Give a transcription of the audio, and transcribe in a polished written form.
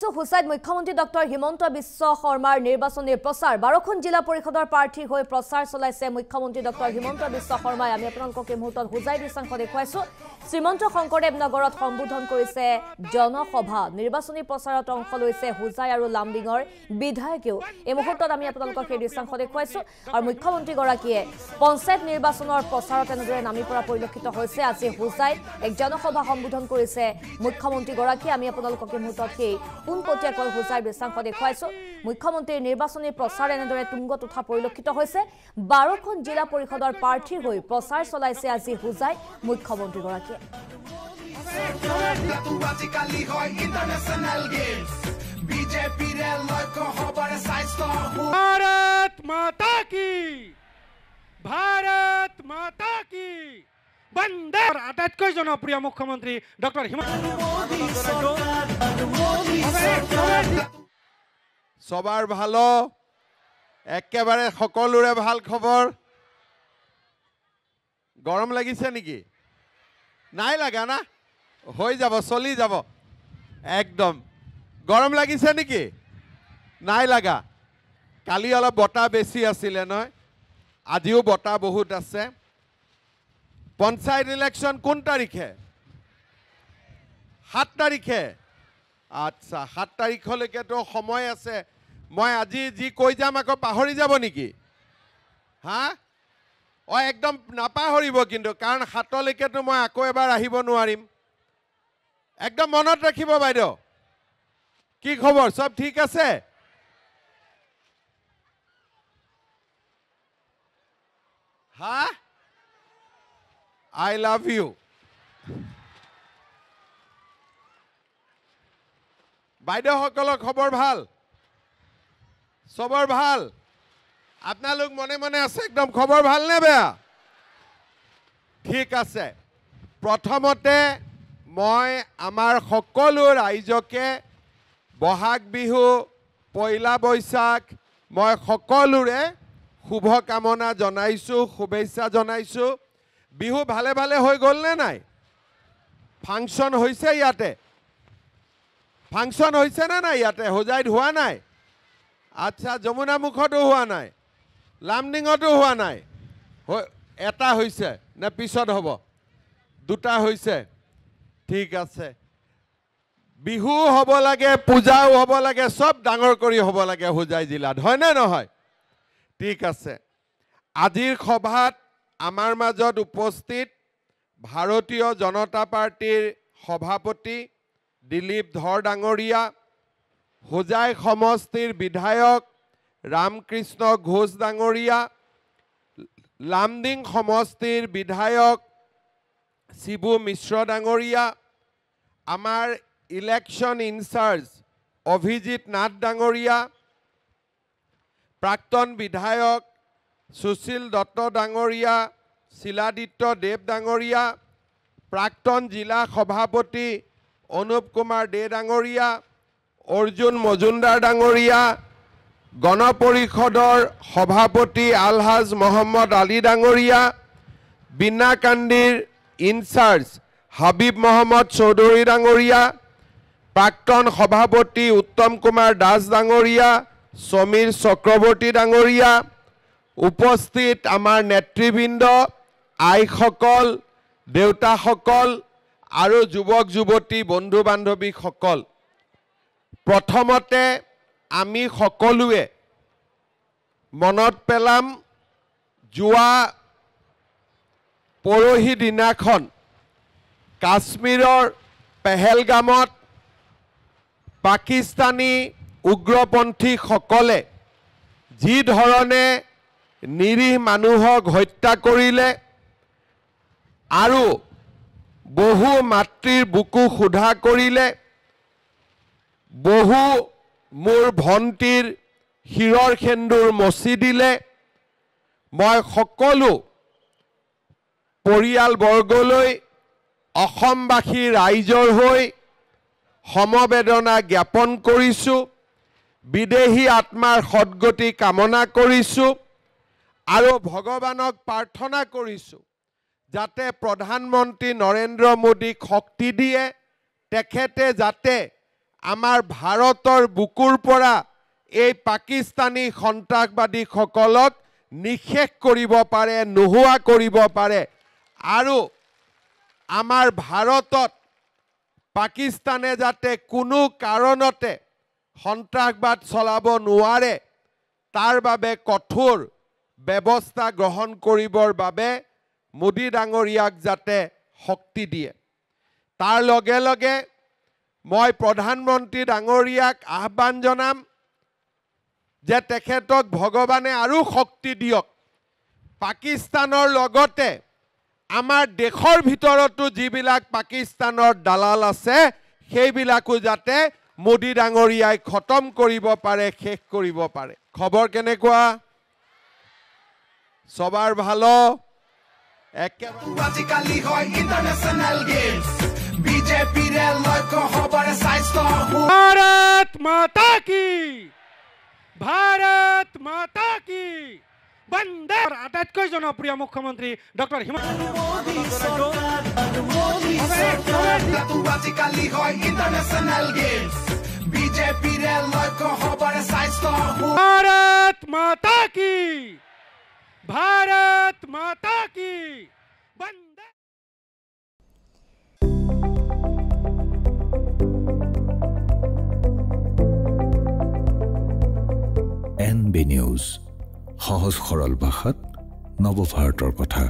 কৈছো হুসাইদ মুখ্যমন্ত্ৰী ডক্টৰ হিমন্ত বিশ্ব শৰ্মাৰ নিৰ্বাচনী প্ৰচাৰ 12খন জিলা পৰিষদৰ প্ৰাৰ্থী হৈ প্ৰচাৰ চলাইছে মুখ্যমন্ত্ৰী ডক্টৰ হিমন্ত বিশ্ব শৰ্মাই আমি আপোনালোকক এই মুহূৰ্তত হুজাই দৃশ্যাংশ দেখুৱাইছো শ্ৰীমন্ত শংকৰদেৱ নগৰত সম্বোধন কৰিছে জনসভা নিৰ্বাচনী প্ৰচাৰত অংশ লৈছে হুজাই আৰু লামডিঙৰ বিধায়কেও এই মুহূৰ্তত আমি আপোনালোকক এই দৃশ্যাংশ দেখুৱাইছো আৰু মুখ্যমন্ত্ৰী গৰাকীয়ে পঞ্চায়ত নিৰ্বাচনৰ প্ৰচাৰত এনেদৰে নামি পৰা পৰিলক্ষিত হৈছে আজি হুজাইত এক জনসভা সম্বোধন কৰিছে মুখ্যমন্ত্ৰী গৰাকী আমি আপোনালোকক এই মুহূৰ্তত পোনপটীয়াকৈ হুজাইৰ দৃশ্যাংশ দেখুৱাইছো মুখ্যমন্ত্ৰীৰ নিৰ্বাচনী প্ৰচাৰ এনেদৰে তুংগত উঠা পৰিলক্ষিত হৈছে 12খন জিলা পৰিষদৰ প্ৰাৰ্থী হৈ প্ৰচাৰ চলাইছে আজি হুজাই মুখ্যমন্ত্ৰী গৰাকীয়ে भारत माता की बंदे आटाइतকৈ জনপ্ৰিয় মুখ্যমন্ত্ৰী ডক্টৰ সবাৰ ভালো একেবাৰে সকলোৰে ভাল খবৰ গৰম লাগিছে নেকি নাই লাগা না হৈ যাব চলি যাব একদম গৰম লাগিছে নেকি নাই লাগা কালি অলপ বতাহ বেছি আছিল নহয় আজিও বতাহ বহুত আছে পঞ্চায়ত ইলেকশন কোন তাৰিখে 7 তাৰিখে আচ্ছা 7 তাৰিখলৈকে তো সময় আছে মই আজি যি কৈ যাম আকৌ পাহৰি যাব নেকি হা ও একদম নাপাহৰিব কিন্তু কাৰণ 7 লৈকে তো মই আকৌ এবাৰ আহিব নোৱাৰিম একদম মনত ৰাখিব বাইদেউ কি খবৰ সব ঠিক আছে হা I love you বাইদেউ সকলৰ খবৰ ভাল সবৰ ভাল আপোনালোক মনে মনে আছে একদম খবৰ ভাল নে বেয়া ঠিক আছে প্ৰথমতে মই আমাৰ সকলো ৰাইজকে বহাগ বিহু পয়লা বৈশাখ মই সকলোৰে শুভ কামনা জনাইছো শুভেচ্ছা জনাইছো বিহু ভালে ভালে হৈ গল নে নাই ফাংচন হৈছে ইয়াতে ফাংচন হৈছে না নাই ইয়াতে হোজাইত হোৱা নাই আচ্ছা যমুনা মুখতো হোৱা নাই লামডিঙতো হোৱা নাই এটা হৈছে নে পিছত হ'ব দুটা হৈছে ঠিক আছে বিহু হ'ব লাগে পূজাও হ'ব লাগে সব ডাঙৰ কৰি হ'ব লাগে হোজাই জিলাত হয় নে নহয় ঠিক আছে আজিৰ সভাত আমাৰ মাজত উপস্থিত ভাৰতীয় জনতা পাৰ্টিৰ সভাপতি দিলীপ ধৰ ডাঙৰীয়া হোজাই সমষ্টিৰ বিধায়ক ৰামকৃষ্ণ ঘোষ ডাঙৰীয়া লামডিং সমষ্টিৰ বিধায়ক শিবু মিশ্ৰ ডাঙৰীয়া আমাৰ ইলেকশ্যন ইনচাৰ্জ অভিজিত নাথ ডাঙৰীয়া প্ৰাক্তন বিধায়ক সুশীল দত্ত ডাঙৰীয়া শিলাদিত্য দেৱ ডাঙৰীয়া প্ৰাক্তন জিলা সভাপতি অনুপ কুমাৰ দে ডাঙৰীয়া অৰ্জুন মজুমদাৰ ডাঙৰীয়া গণ পৰিষদৰ সভাপতি আলহাজ মোহাম্মদ আলী ডাঙৰীয়া বিনাকান্দিৰ ইনচাৰ্জ হাবিব মোহাম্মদ চৌধুৰী ডাঙৰীয়া প্ৰাক্তন সভাপতি উত্তম কুমাৰ দাস ডাঙৰীয়া সমীৰ চক্ৰৱৰ্তী ডাঙৰীয়া উপস্থিত আমাৰ নেতৃবৃন্দ আইসকল দেউতাসকল আৰু যুৱক যুৱতী বন্ধু বান্ধৱীসকল প্ৰথমতে আমি সকলোৱে মনত পেলাম যোৱা পৰহি দিনাখন কাশ্মীৰৰ পেহেলগামত পাকিস্তানী উগ্ৰপন্থীসকলে যি ধৰণে নিৰীহ মানুহক হত্যা কৰিলে আৰু বহু মাতৃৰ বুকু ক্ষুধা কৰিলে বহু মোৰ ভণ্টিৰ শিৰৰ সেন্দুৰ মচি দিলে মই সকলো পৰিয়ালবৰ্গলৈ অসমবাসী ৰাইজৰ হৈ সমবেদনা জ্ঞাপন কৰিছোঁ বিদেহী আত্মাৰ সদ্গতি কামনা কৰিছোঁ আৰু ভগৱানক প্ৰাৰ্থনা কৰিছোঁ যাতে প্ৰধানমন্ত্ৰী নৰেন্দ্ৰ মোদীক শক্তি দিয়ে তেখেতে যাতে আমাৰ ভাৰতৰ বুকুৰ পৰা এই পাকিস্তানী সন্ত্ৰাসবাদীসকলক নিশেষ কৰিব পাৰে, নোহোৱা কৰিব পাৰে। আৰু আমাৰ ভাৰতত পাকিস্তানে যাতে কোনো কাৰণতে সন্ত্ৰাসবাদ চলাব নোৱাৰে তাৰ বাবে কঠোৰ ব্যৱস্থা গ্ৰহণ কৰিবৰ বাবে মোদী ডাঙৰীয়াক যাতে শক্তি দিয়ে। তাৰ লগে লগে মই প্ৰধানমন্ত্ৰী ডাঙৰীয়াক আহ্বান জনাম যে তেখেতক ভগৱানে আৰু শক্তি দিয়ক। পাকিস্তানৰ লগতে আমাৰ দেশৰ ভিতৰতো যিবিলাক পাকিস্তানৰ দালাল আছে সেইবিলাকো যাতে মোদী ডাঙৰীয়াই খতম কৰিব পাৰে, শেষ কৰিব পাৰে। খবৰ কেনেকুৱা? সবাৰ ভালো? আজিকালি হয় ইন্টাৰন্যাশনাল গেমস বিজেপিৰ লক্ষ্য হবাৰ স্বাস্থ্য। भारत माता की, भारत माता की বন্দে। আটাইতকৈ জনপ্ৰিয় মুখ্যমন্ত্ৰী ডক্টৰ হিমন্ত আজিকালি হয় ইন্টারন্যাশনাল গেমস বিজেপির লক্ষ্য হবার স্বাস্থ্য। भारत माता की, भारत माता की বন্দে। NB নিউজ, সহজ সৰল ভাষাত নৱভাৰতৰ কথা।